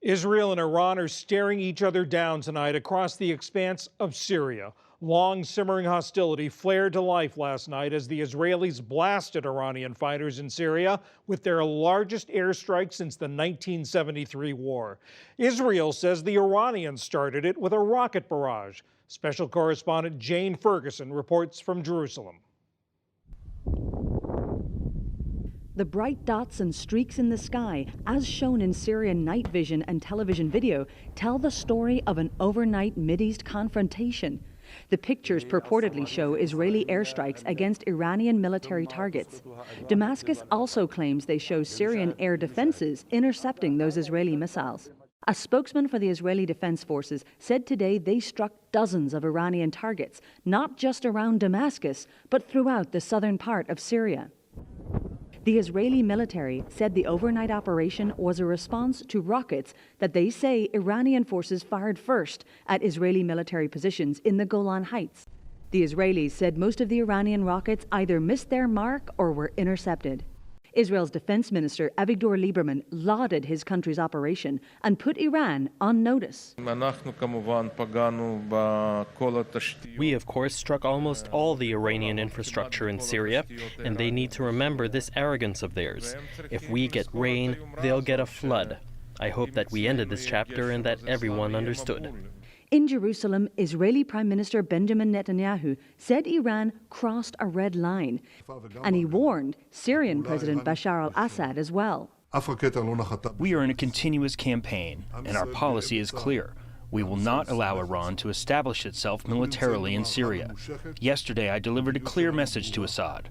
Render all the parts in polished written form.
Israel and Iran are staring each other down tonight across the expanse of Syria. Long simmering hostility flared to life last night as the Israelis blasted Iranian fighters in Syria with their largest airstrike since the 1973 war. Israel says the Iranians started it with a rocket barrage. Special correspondent Jane Ferguson reports from Jerusalem. The bright dots and streaks in the sky, as shown in Syrian night vision and television video, tell the story of an overnight Mideast confrontation. The pictures purportedly show Israeli airstrikes against Iranian military targets. Damascus also claims they show Syrian air defenses intercepting those Israeli missiles. A spokesman for the Israeli Defense Forces said today they struck dozens of Iranian targets, not just around Damascus, but throughout the southern part of Syria. The Israeli military said the overnight operation was a response to rockets that they say Iranian forces fired first at Israeli military positions in the Golan Heights. The Israelis said most of the Iranian rockets either missed their mark or were intercepted. Israel's defense minister Avigdor Lieberman lauded his country's operation and put Iran on notice. We, of course, struck almost all the Iranian infrastructure in Syria, and they need to remember this arrogance of theirs. If we get rain, they'll get a flood. I hope that we ended this chapter and that everyone understood. In Jerusalem, Israeli Prime Minister Benjamin Netanyahu said Iran crossed a red line, and he warned Syrian President Bashar al-Assad as well. We are in a continuous campaign, and our policy is clear. We will not allow Iran to establish itself militarily in Syria. Yesterday, I delivered a clear message to Assad.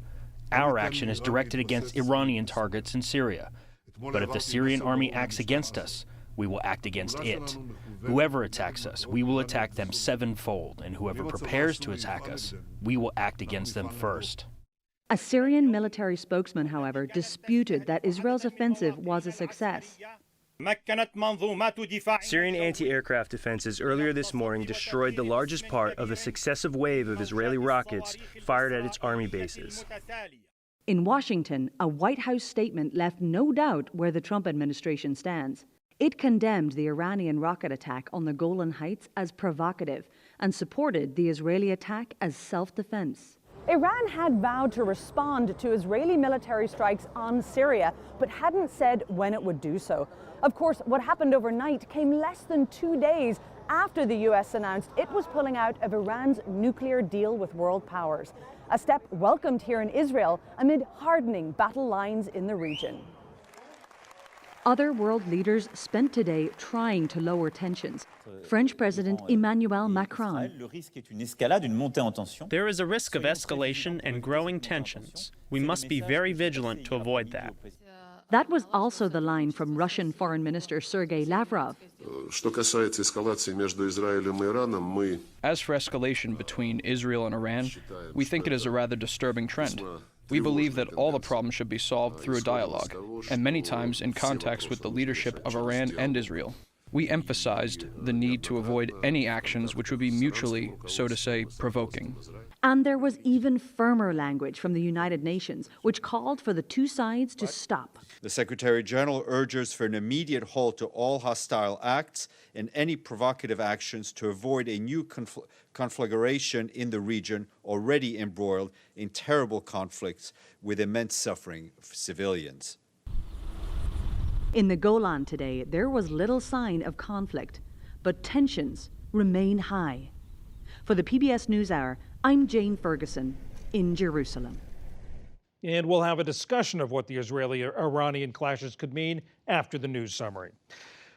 Our action is directed against Iranian targets in Syria. But if the Syrian army acts against us, we will act against it. Whoever attacks us, we will attack them sevenfold, and whoever prepares to attack us, we will act against them first. A Syrian military spokesman, however, disputed that Israel's offensive was a success. Syrian anti-aircraft defenses earlier this morning destroyed the largest part of the successive wave of Israeli rockets fired at its army bases. In Washington, a White House statement left no doubt where the Trump administration stands. It condemned the Iranian rocket attack on the Golan Heights as provocative and supported the Israeli attack as self-defense. Iran had vowed to respond to Israeli military strikes on Syria, but hadn't said when it would do so. Of course, what happened overnight came less than 2 days after the U.S. announced it was pulling out of Iran's nuclear deal with world powers, a step welcomed here in Israel amid hardening battle lines in the region. Other world leaders spent today trying to lower tensions. French President Emmanuel Macron. There is a risk of escalation and growing tensions. We must be very vigilant to avoid that. That was also the line from Russian Foreign Minister Sergei Lavrov. As for escalation between Israel and Iran, we think it is a rather disturbing trend. We believe that all the problems should be solved through a dialogue, and many times in context with the leadership of Iran and Israel. We emphasized the need to avoid any actions which would be mutually, so to say, provoking. And there was even firmer language from the United Nations, which called for the two sides to stop. The Secretary General urges for an immediate halt to all hostile acts and any provocative actions to avoid a new conflagration in the region already embroiled in terrible conflicts with immense suffering for civilians. In the Golan today, there was little sign of conflict, but tensions remain high. For the PBS NewsHour, I'm Jane Ferguson in Jerusalem. And we'll have a discussion of what the Israeli-Iranian clashes could mean after the news summary.